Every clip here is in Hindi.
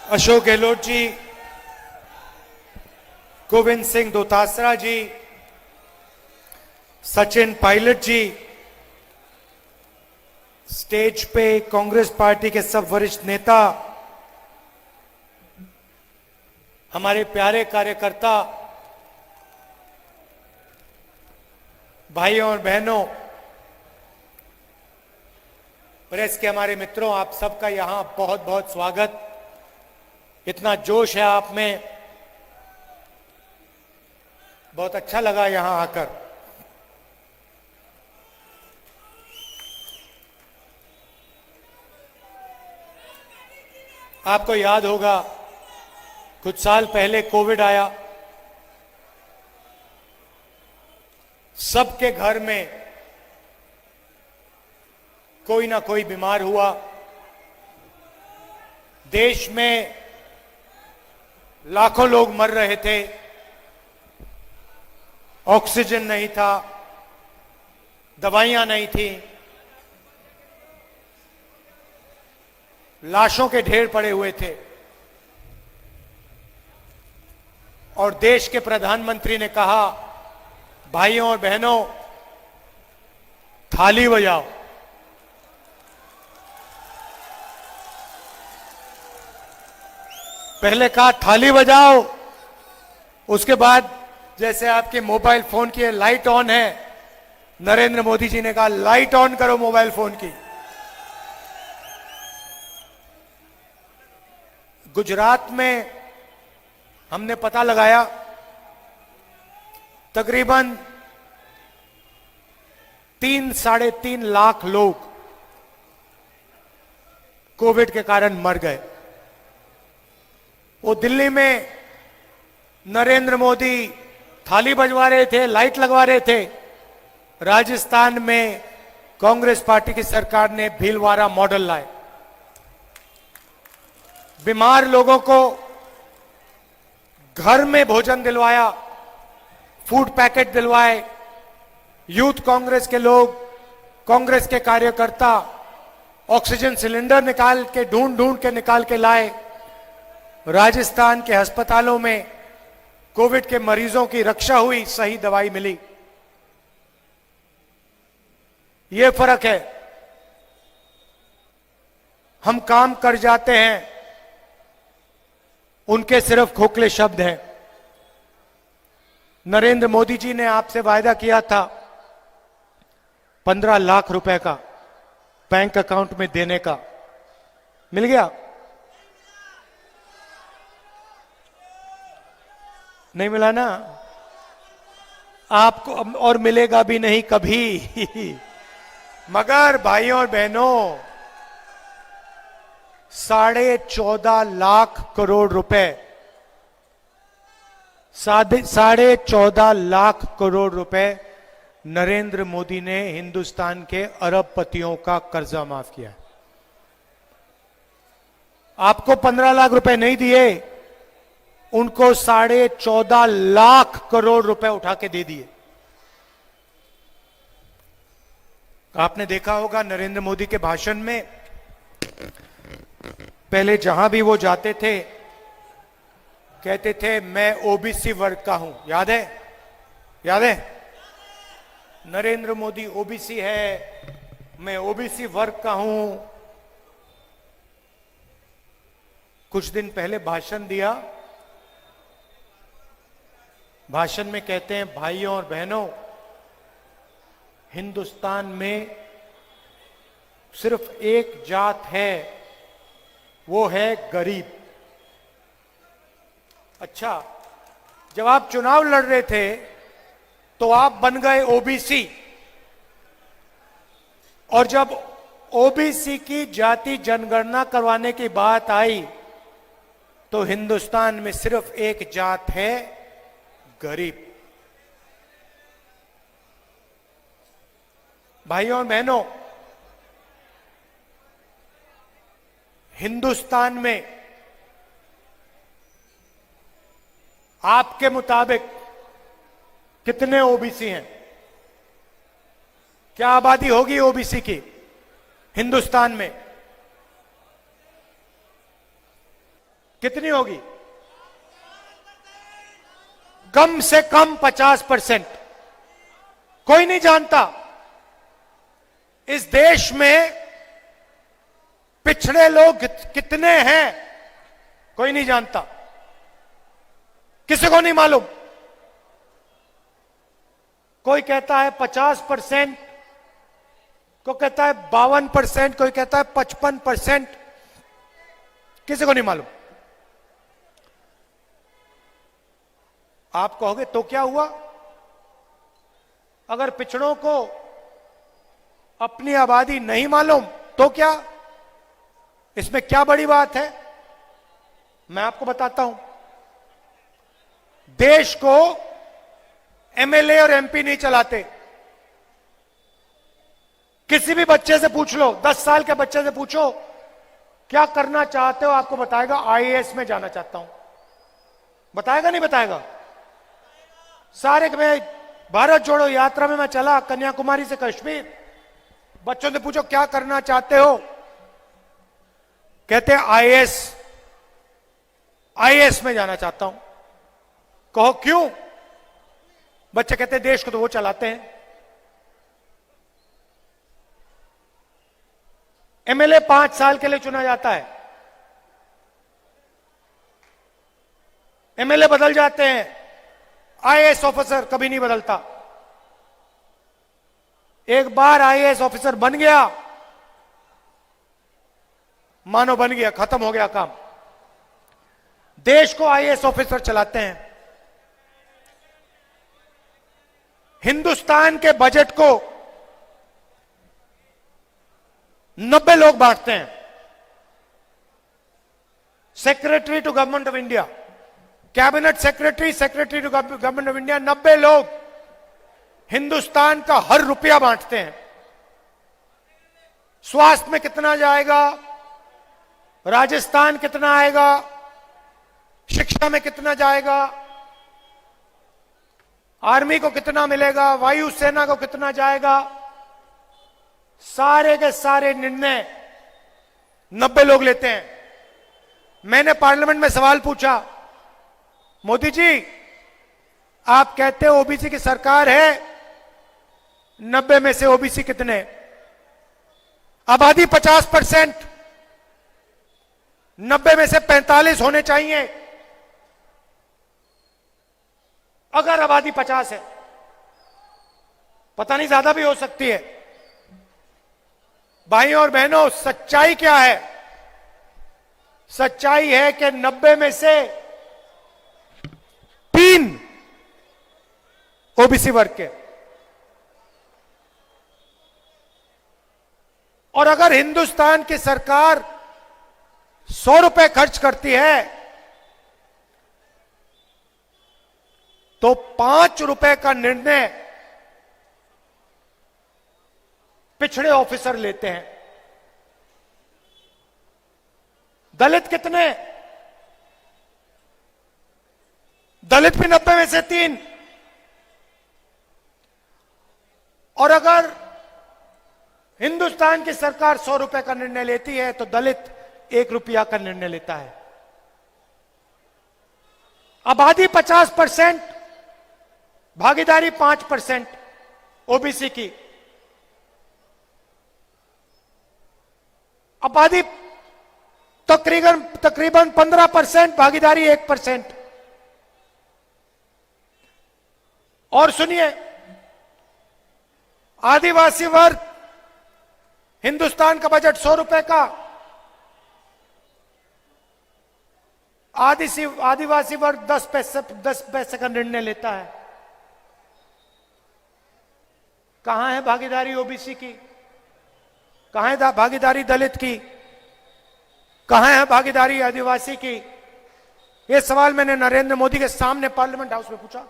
अशोक गहलोत जी, गोविंद सिंह दोतासरा जी, सचिन पायलट जी, स्टेज पे कांग्रेस पार्टी के सब वरिष्ठ नेता, हमारे प्यारे कार्यकर्ता, भाइयों और बहनों, प्रेस के हमारे मित्रों, आप सबका यहां बहुत बहुत स्वागत। इतना जोश है आप में, बहुत अच्छा लगा यहां आकर। आपको याद होगा कुछ साल पहले कोविड आया, सबके घर में कोई ना कोई बीमार हुआ। देश में लाखों लोग मर रहे थे, ऑक्सीजन नहीं था, दवाइयां नहीं थी, लाशों के ढेर पड़े हुए थे। और देश के प्रधानमंत्री ने कहा, भाइयों और बहनों, थाली बजाओ। पहले कहा थाली बजाओ, उसके बाद जैसे आपके मोबाइल फोन की लाइट ऑन है, नरेंद्र मोदी जी ने कहा लाइट ऑन करो मोबाइल फोन की। गुजरात में हमने पता लगाया, तकरीबन 3-3.5 लाख लोग कोविड के कारण मर गए। वो दिल्ली में नरेंद्र मोदी थाली बजवा रहे थे, लाइट लगवा रहे थे। राजस्थान में कांग्रेस पार्टी की सरकार ने भीलवाड़ा मॉडल लाए, बीमार लोगों को घर में भोजन दिलवाया, फूड पैकेट दिलवाए। यूथ कांग्रेस के लोग, कांग्रेस के कार्यकर्ता ऑक्सीजन सिलेंडर निकाल के ढूंढ के निकाल के लाए। राजस्थान के अस्पतालों में कोविड के मरीजों की रक्षा हुई, सही दवाई मिली। यह फर्क है, हम काम कर जाते हैं, उनके सिर्फ खोखले शब्द हैं। नरेंद्र मोदी जी ने आपसे वायदा किया था 15 लाख रुपए का बैंक अकाउंट में देने का, मिल गया? नहीं मिला ना? आपको और मिलेगा भी नहीं कभी। मगर भाइयों और बहनों, 14.5 लाख करोड़ रुपए, 14.5 लाख करोड़ रुपए नरेंद्र मोदी ने हिंदुस्तान के अरबपतियों का कर्जा माफ किया। आपको 15 लाख रुपए नहीं दिए, उनको 14.5 लाख करोड़ रुपए उठा के दे दिए। आपने देखा होगा नरेंद्र मोदी के भाषण में, पहले जहां भी वो जाते थे कहते थे मैं ओबीसी वर्ग का हूं। याद है? याद है? नरेंद्र मोदी ओबीसी है, मैं ओबीसी वर्ग का हूं। कुछ दिन पहले भाषण दिया, भाषण में कहते हैं, भाइयों और बहनों, हिंदुस्तान में सिर्फ एक जात है, वो है गरीब। अच्छा, जब आप चुनाव लड़ रहे थे तो आप बन गए ओबीसी, और जब ओबीसी की जाति जनगणना करवाने की बात आई तो हिंदुस्तान में सिर्फ एक जात है, गरीब। भाइयों और बहनों, हिंदुस्तान में आपके मुताबिक कितने ओबीसी हैं? क्या आबादी होगी ओबीसी की हिंदुस्तान में? कितनी होगी? कम से कम 50%। कोई नहीं जानता इस देश में पिछड़े लोग कितने हैं, कोई नहीं जानता, किसी को नहीं मालूम। कोई कहता है 50%, कोई कहता है 52%, कोई कहता है 55%, किसी को नहीं मालूम। आप कहोगे तो क्या हुआ? अगर पिछड़ों को अपनी आबादी नहीं मालूम तो क्या? इसमें क्या बड़ी बात है? मैं आपको बताता हूं। देश को एमएलए और एमपी नहीं चलाते। किसी भी बच्चे से पूछ लो, 10 साल के बच्चे से पूछो क्या करना चाहते हो, आपको बताएगा आईएएस में जाना चाहता हूं। बताएगा नहीं बताएगा? सारे में भारत जोड़ो यात्रा में मैं चला कन्याकुमारी से कश्मीर, बच्चों से पूछो क्या करना चाहते हो, कहते हैं आईएएस, आईएएस में जाना चाहता हूं। कहो क्यों? बच्चे कहते हैं देश को तो वो चलाते हैं। एमएलए 5 साल के लिए चुना जाता है, एमएलए बदल जाते हैं, आईएएस ऑफिसर कभी नहीं बदलता। एक बार आईएएस ऑफिसर बन गया, मानो बन गया, खत्म हो गया काम। देश को आईएएस ऑफिसर चलाते हैं। हिंदुस्तान के बजट को 90 लोग बांटते हैं। Secretary to government of India, cabinet secretary, secretary to government of India, 90 लोग हिंदुस्तान का हर रुपया बांटते हैं। स्वास्थ्य में कितना जाएगा, राजस्थान कितना आएगा, शिक्षा में कितना जाएगा, आर्मी को कितना मिलेगा, वायुसेना को कितना जाएगा, सारे के सारे निर्णय 90 लोग लेते हैं। मैंने पार्लियामेंट में सवाल पूछा, मोदी जी आप कहते हो ओबीसी की सरकार है, 90 में से ओबीसी कितने? आबादी 50%, 90 में से 45 होने चाहिए। अगर आबादी 50 है, पता नहीं ज्यादा भी हो सकती है। भाइयों और बहनों, सच्चाई क्या है? सच्चाई है कि 90 में से 3 ओबीसी वर्ग के। और अगर हिंदुस्तान की सरकार 100 रुपए खर्च करती है तो 5 रुपए का निर्णय पिछड़े ऑफिसर लेते हैं। दलित कितने? दलित भी 90 में से 3। और अगर हिंदुस्तान की सरकार 100 रुपए का निर्णय लेती है तो दलित 1 रुपया का निर्णय लेता है। आबादी 50%, भागीदारी 5% ओबीसी की। आबादी तकरीबन 15%, भागीदारी 1%। और सुनिए, आदिवासी वर्ग, हिंदुस्तान का बजट 100 रुपए का, आदिवासी वर्ग 10 पैसे का निर्णय लेता है। कहां है भागीदारी ओबीसी की? कहां है भागीदारी दलित की? कहां है भागीदारी आदिवासी की? यह सवाल मैंने नरेंद्र मोदी के सामने पार्लियामेंट हाउस में पूछा।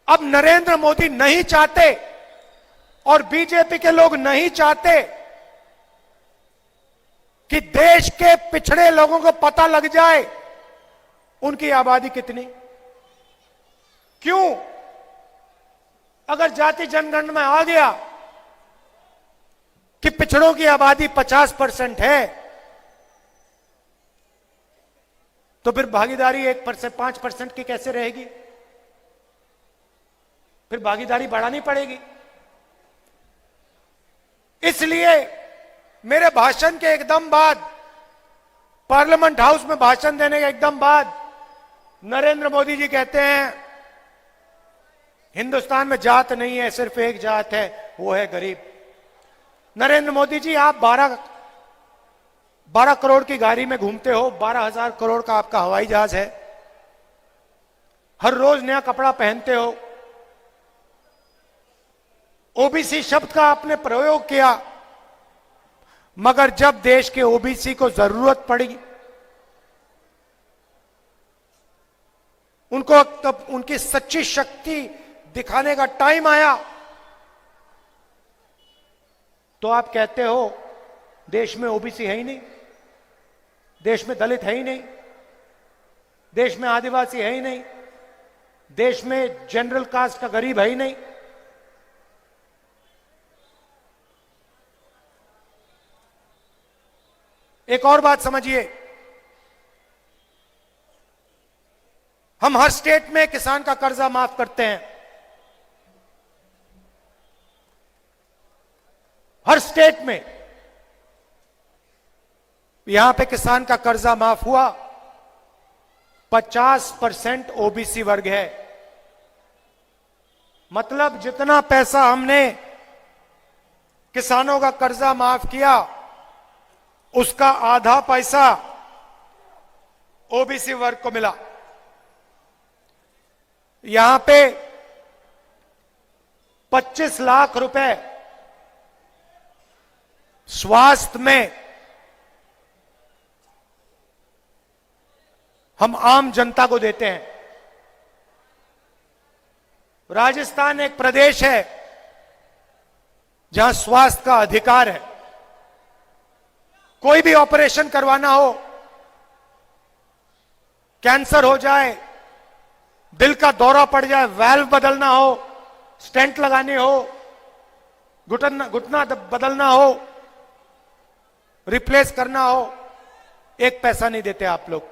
अब नरेंद्र मोदी नहीं चाहते और बीजेपी के लोग नहीं चाहते कि देश के पिछड़े लोगों को पता लग जाए उनकी आबादी कितनी। क्यों? अगर जाति जनगणना में आ गया कि पिछड़ों की आबादी 50% है तो फिर भागीदारी 5% की कैसे रहेगी? फिर भागीदारी बढ़ानी पड़ेगी। इसलिए मेरे भाषण के एकदम बाद, पार्लियामेंट हाउस में भाषण देने के एकदम बाद नरेंद्र मोदी जी कहते हैं हिंदुस्तान में जात नहीं है, सिर्फ एक जात है, वो है गरीब। नरेंद्र मोदी जी, आप 12 करोड़ की गाड़ी में घूमते हो, 12,000 करोड़ का आपका हवाई जहाज है, हर रोज नया कपड़ा पहनते हो, ओबीसी शब्द का आपने प्रयोग किया, मगर जब देश के ओबीसी को जरूरत पड़ी, उनको तब उनकी सच्ची शक्ति दिखाने का टाइम आया, तो आप कहते हो देश में ओबीसी है ही नहीं, देश में दलित है ही नहीं, देश में आदिवासी है ही नहीं, देश में जनरल कास्ट का गरीब है ही नहीं। एक और बात समझिए, हम हर स्टेट में किसान का कर्जा माफ करते हैं, हर स्टेट में। यहां पे किसान का कर्जा माफ हुआ, 50% ओबीसी वर्ग है। मतलब जितना पैसा हमने किसानों का कर्जा माफ किया, उसका आधा पैसा ओबीसी वर्ग को मिला। यहां पे 25 लाख रुपए स्वास्थ्य में हम आम जनता को देते हैं। राजस्थान एक प्रदेश है जहां स्वास्थ्य का अधिकार है। कोई भी ऑपरेशन करवाना हो, कैंसर हो जाए, दिल का दौरा पड़ जाए, वाल्व बदलना हो, स्टेंट लगानी हो, घुटना बदलना हो, रिप्लेस करना हो, एक पैसा नहीं देते आप लोग।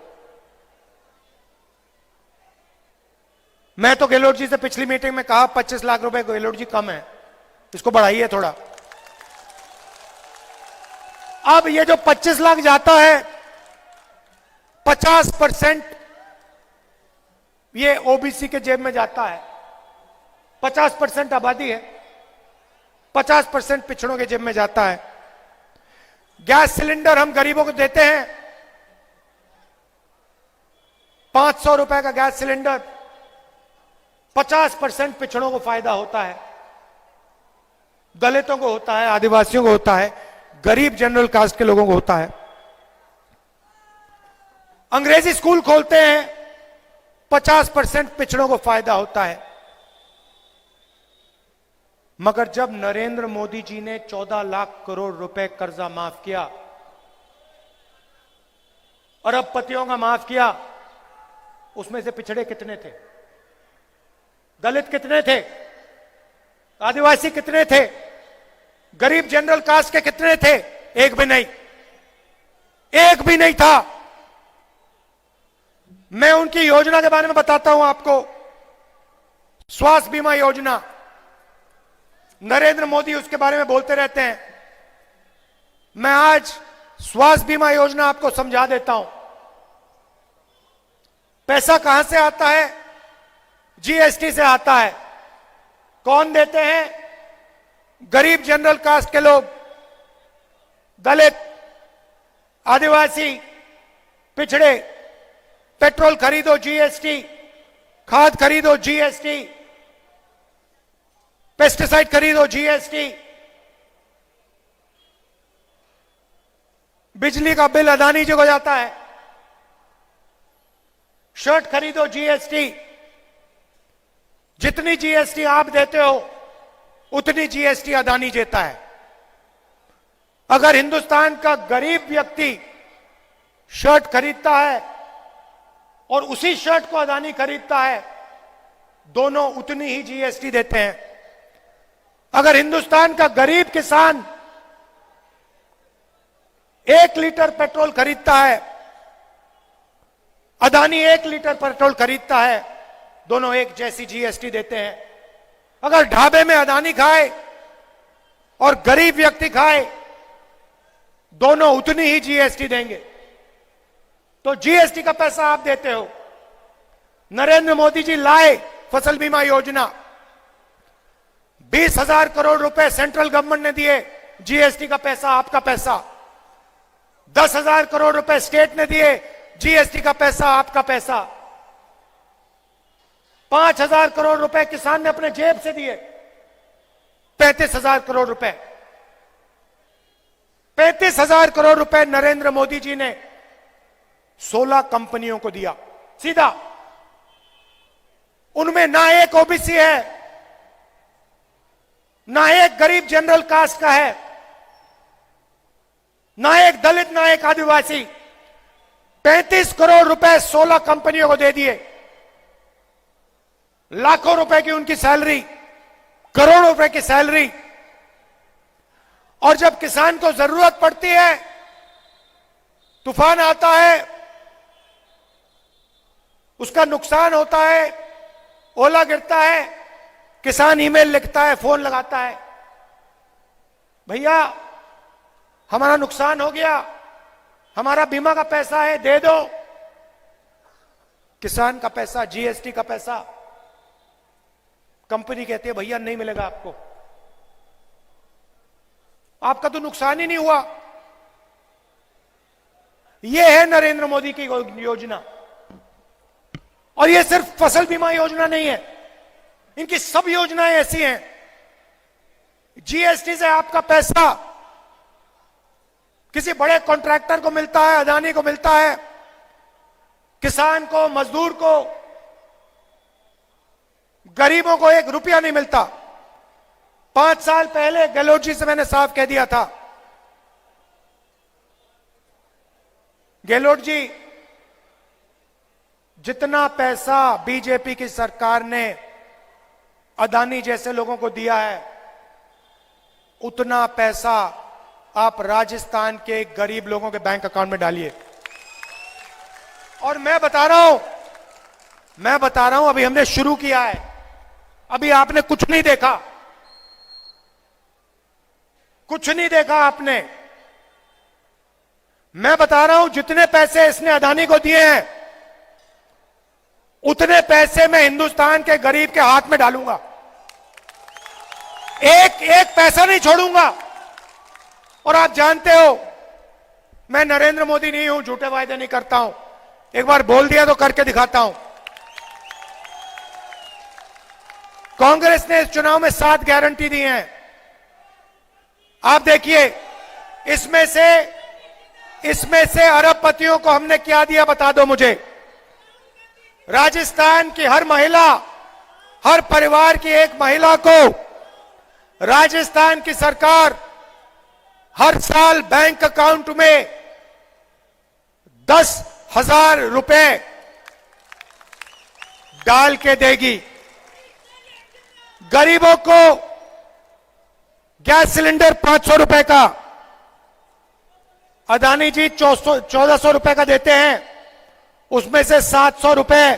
मैं तो गहलोत जी से पिछली मीटिंग में कहा 25 लाख रुपए गहलोत जी कम है, इसको बढ़ाइए थोड़ा। अब ये जो 25 लाख जाता है, 50% ये ओबीसी के जेब में जाता है। 50% आबादी है, 50% पिछड़ों के जेब में जाता है। गैस सिलेंडर हम गरीबों को देते हैं, 500 रुपए का गैस सिलेंडर, 50% पिछड़ों को फायदा होता है, दलितों को होता है, आदिवासियों को होता है, गरीब जनरल कास्ट के लोगों को होता है। अंग्रेजी स्कूल खोलते हैं, 50% पिछड़ों को फायदा होता है। मगर जब नरेंद्र मोदी जी ने 14 लाख करोड़ रुपए कर्जा माफ किया, अरबपतियों का माफ किया, उसमें से पिछड़े कितने थे? दलित कितने थे? आदिवासी कितने थे? गरीब जनरल कास्ट के कितने थे? एक भी नहीं, एक भी नहीं था। मैं उनकी योजना के बारे में बताता हूं आपको। स्वास्थ्य बीमा योजना, नरेंद्र मोदी उसके बारे में बोलते रहते हैं। मैं आज स्वास्थ्य बीमा योजना आपको समझा देता हूं। पैसा कहां से आता है? जीएसटी से आता है। कौन देते हैं? गरीब जनरल कास्ट के लोग, दलित, आदिवासी, पिछड़े। पेट्रोल खरीदो जीएसटी, खाद खरीदो जीएसटी, पेस्टिसाइड खरीदो जीएसटी, बिजली का बिल अदानी जी को जाता है, शर्ट खरीदो जीएसटी। जितनी जीएसटी आप देते हो उतनी जीएसटी अदानी देता है। अगर हिंदुस्तान का गरीब व्यक्ति शर्ट खरीदता है और उसी शर्ट को अदानी खरीदता है, दोनों उतनी ही जीएसटी देते हैं। अगर हिंदुस्तान का गरीब किसान 1 लीटर पेट्रोल खरीदता है अदानी 1 लीटर पेट्रोल खरीदता है, दोनों एक जैसी जीएसटी देते हैं। अगर ढाबे में अदानी खाए और गरीब व्यक्ति खाए, दोनों उतनी ही जीएसटी देंगे। तो जीएसटी का पैसा आप देते हो। नरेंद्र मोदी जी लाए फसल बीमा योजना, 20,000 करोड़ रुपए सेंट्रल गवर्नमेंट ने दिए, जीएसटी का पैसा आपका पैसा। 10,000 करोड़ रुपए स्टेट ने दिए, जीएसटी का पैसा आपका पैसा। 5,000 करोड़ रुपए किसान ने अपने जेब से दिए, 35,000 करोड़ रुपए। 35,000 करोड़ रुपए नरेंद्र मोदी जी ने 16 कंपनियों को दिया सीधा। उनमें ना एक ओबीसी है, ना एक गरीब जनरल कास्ट का है, ना एक दलित, ना एक आदिवासी। 35 करोड़ रुपए 16 कंपनियों को दे दिए। लाखों रुपए की उनकी सैलरी, करोड़ों रुपए की सैलरी। और जब किसान को जरूरत पड़ती है, तूफान आता है, उसका नुकसान होता है, ओला गिरता है, किसान ईमेल लिखता है, फोन लगाता है, भैया हमारा नुकसान हो गया, हमारा बीमा का पैसा है, दे दो। किसान का पैसा, जीएसटी का पैसा, कंपनी कहती है भैया नहीं मिलेगा आपको, आपका तो नुकसान ही नहीं हुआ। यह है नरेंद्र मोदी की योजना। और यह सिर्फ फसल बीमा योजना नहीं है, इनकी सब योजनाएं ऐसी हैं। जीएसटी से आपका पैसा किसी बड़े कॉन्ट्रैक्टर को मिलता है, अदानी को मिलता है, किसान को, मजदूर को, गरीबों को 1 रुपया नहीं मिलता। 5 साल पहले गहलोत जी से मैंने साफ कह दिया था, गहलोत जी जितना पैसा बीजेपी की सरकार ने अदानी जैसे लोगों को दिया है, उतना पैसा आप राजस्थान के गरीब लोगों के बैंक अकाउंट में डालिए। और मैं बता रहा हूं, अभी हमने शुरू किया है, अभी आपने कुछ नहीं देखा, कुछ नहीं देखा आपने। मैं बता रहा हूं, जितने पैसे इसने अदानी को दिए हैं, उतने पैसे मैं हिंदुस्तान के गरीब के हाथ में डालूंगा। एक एक पैसा नहीं छोड़ूंगा। और आप जानते हो, मैं नरेंद्र मोदी नहीं हूं, झूठे वायदे नहीं करता हूं। एक बार बोल दिया तो करके दिखाता हूं। कांग्रेस ने इस चुनाव में 7 गारंटी दी हैं। आप देखिए, इसमें से अरबपतियों को हमने क्या दिया, बता दो मुझे। राजस्थान की हर महिला, हर परिवार की एक महिला को राजस्थान की सरकार हर साल बैंक अकाउंट में 10,000 रुपए डाल के देगी। गरीबों को गैस सिलेंडर 500 रुपए का, अदानी जी 1400 रुपए का देते हैं, उसमें से 700 रुपए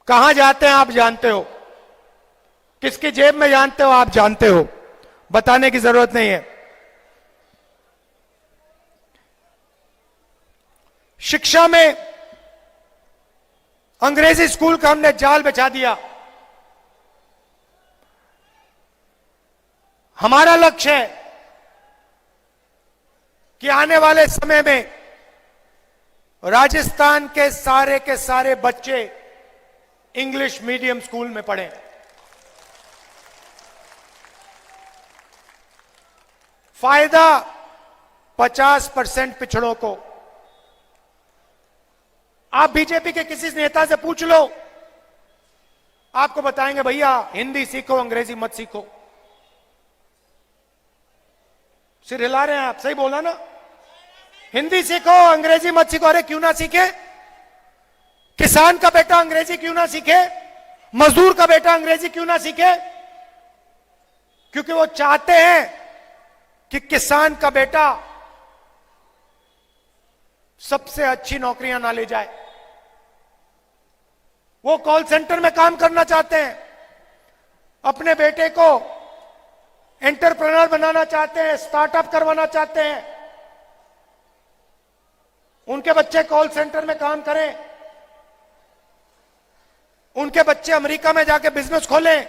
कहां जाते हैं आप जानते हो, किसकी जेब में जानते हो आप जानते हो, बताने की जरूरत नहीं है। शिक्षा में अंग्रेजी स्कूल का हमने जाल बिछा दिया। हमारा लक्ष्य है कि आने वाले समय में राजस्थान के सारे बच्चे इंग्लिश मीडियम स्कूल में पढ़ें। फायदा 50% पिछड़ों को। आप बीजेपी के किसी नेता से पूछ लो, आपको बताएंगे भैया हिंदी सीखो, अंग्रेजी मत सीखो। सिर हिला रहे हैं आप, सही बोला ना? हिंदी सीखो, अंग्रेजी मत सीखो। अरे क्यों ना सीखे? किसान का बेटा अंग्रेजी क्यों ना सीखे? मजदूर का बेटा अंग्रेजी क्यों ना सीखे? क्योंकि वो चाहते हैं कि किसान का बेटा सबसे अच्छी नौकरियां ना ले जाए। वो कॉल सेंटर में काम करना चाहते हैं, अपने बेटे को एंटरप्रेन्योर बनाना चाहते हैं, स्टार्टअप करवाना चाहते हैं, उनके बच्चे कॉल सेंटर में काम करें, उनके बच्चे अमेरिका में जाके बिजनेस खोलें,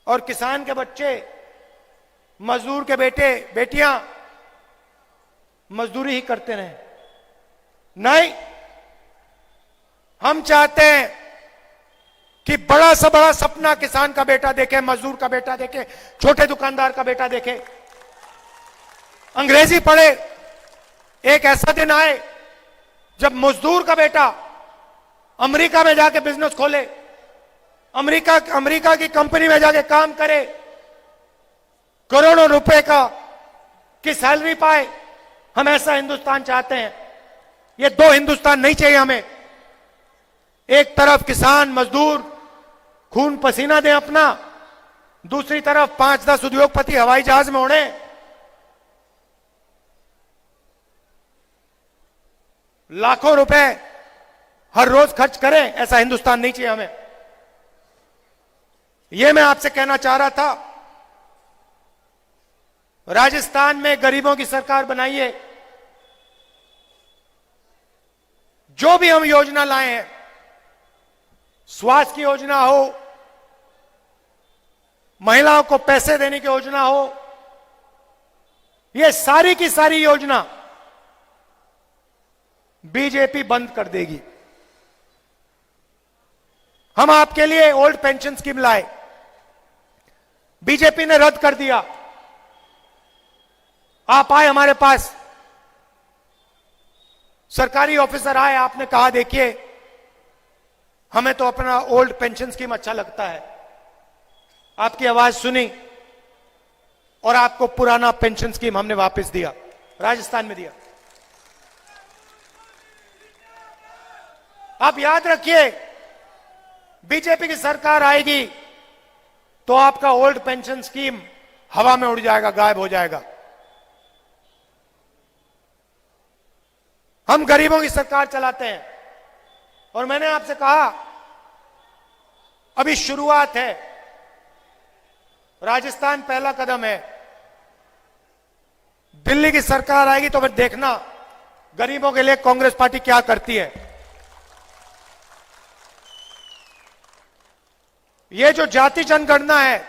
और किसान के बच्चे, मजदूर के बेटे बेटियां मजदूरी ही करते रहे। नहीं, हम चाहते हैं कि बड़ा से बड़ा सपना किसान का बेटा देखे, मजदूर का बेटा देखे, छोटे दुकानदार का बेटा देखे, अंग्रेजी पढ़े। एक ऐसा दिन आए जब मजदूर का बेटा अमेरिका में जाके बिजनेस खोले, अमेरिका की कंपनी में जाके काम करे, करोड़ों रुपए की सैलरी पाए। हम ऐसा हिंदुस्तान चाहते हैं। ये दो हिंदुस्तान नहीं चाहिए हमें। एक तरफ किसान मजदूर खून पसीना दें अपना, दूसरी तरफ 5-10 उद्योगपति हवाई जहाज में उड़े, लाखों रुपए हर रोज खर्च करें। ऐसा हिंदुस्तान नहीं चाहिए हमें। यह मैं आपसे कहना चाह रहा था। राजस्थान में गरीबों की सरकार बनाइए। जो भी हम योजना लाए हैं, स्वास्थ्य की योजना हो, महिलाओं को पैसे देने की योजना हो, ये सारी की सारी योजना बीजेपी बंद कर देगी। हम आपके लिए ओल्ड पेंशन स्कीम लाए, बीजेपी ने रद्द कर दिया। आप आए हमारे पास, सरकारी ऑफिसर आए, आपने कहा देखिए हमें तो अपना ओल्ड पेंशन स्कीम अच्छा लगता है। आपकी आवाज सुनी और आपको पुराना पेंशन स्कीम हमने वापस दिया, राजस्थान में दिया। आप याद रखिए, बीजेपी की सरकार आएगी तो आपका ओल्ड पेंशन स्कीम हवा में उड़ जाएगा, गायब हो जाएगा। हम गरीबों की सरकार चलाते हैं। और मैंने आपसे कहा अभी शुरुआत है, राजस्थान पहला कदम है। दिल्ली की सरकार आएगी तो फिर देखना गरीबों के लिए कांग्रेस पार्टी क्या करती है। ये जो जाति जनगणना है,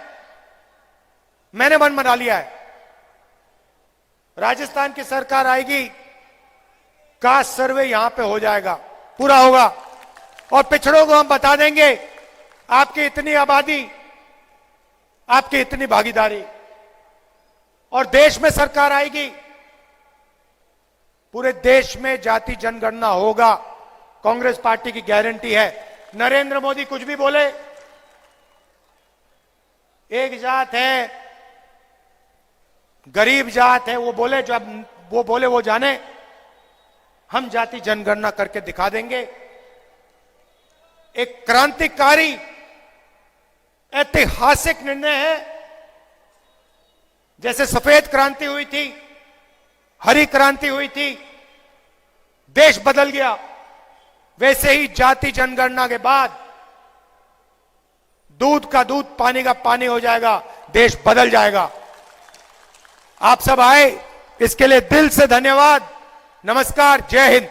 मैंने मन बना लिया है। राजस्थान की सरकार आएगी, कास्ट सर्वे यहां पे हो जाएगा, पूरा होगा, और पिछड़ों को हम बता देंगे आपकी इतनी आबादी, आपकी इतनी भागीदारी। और देश में सरकार आएगी, पूरे देश में जाति जनगणना होगा, कांग्रेस पार्टी की गारंटी है। नरेंद्र मोदी कुछ भी बोले, एक जात है, गरीब जात है, वो बोले, जब वो बोले वो जाने, हम जाति जनगणना करके दिखा देंगे। एक क्रांतिकारी ऐतिहासिक निर्णय है। जैसे सफेद क्रांति हुई थी, हरी क्रांति हुई थी, देश बदल गया, वैसे ही जाति जनगणना के बाद दूध का दूध, पानी का पानी हो जाएगा, देश बदल जाएगा। आप सब आए, इसके लिए दिल से धन्यवाद। नमस्कार, जय हिंद।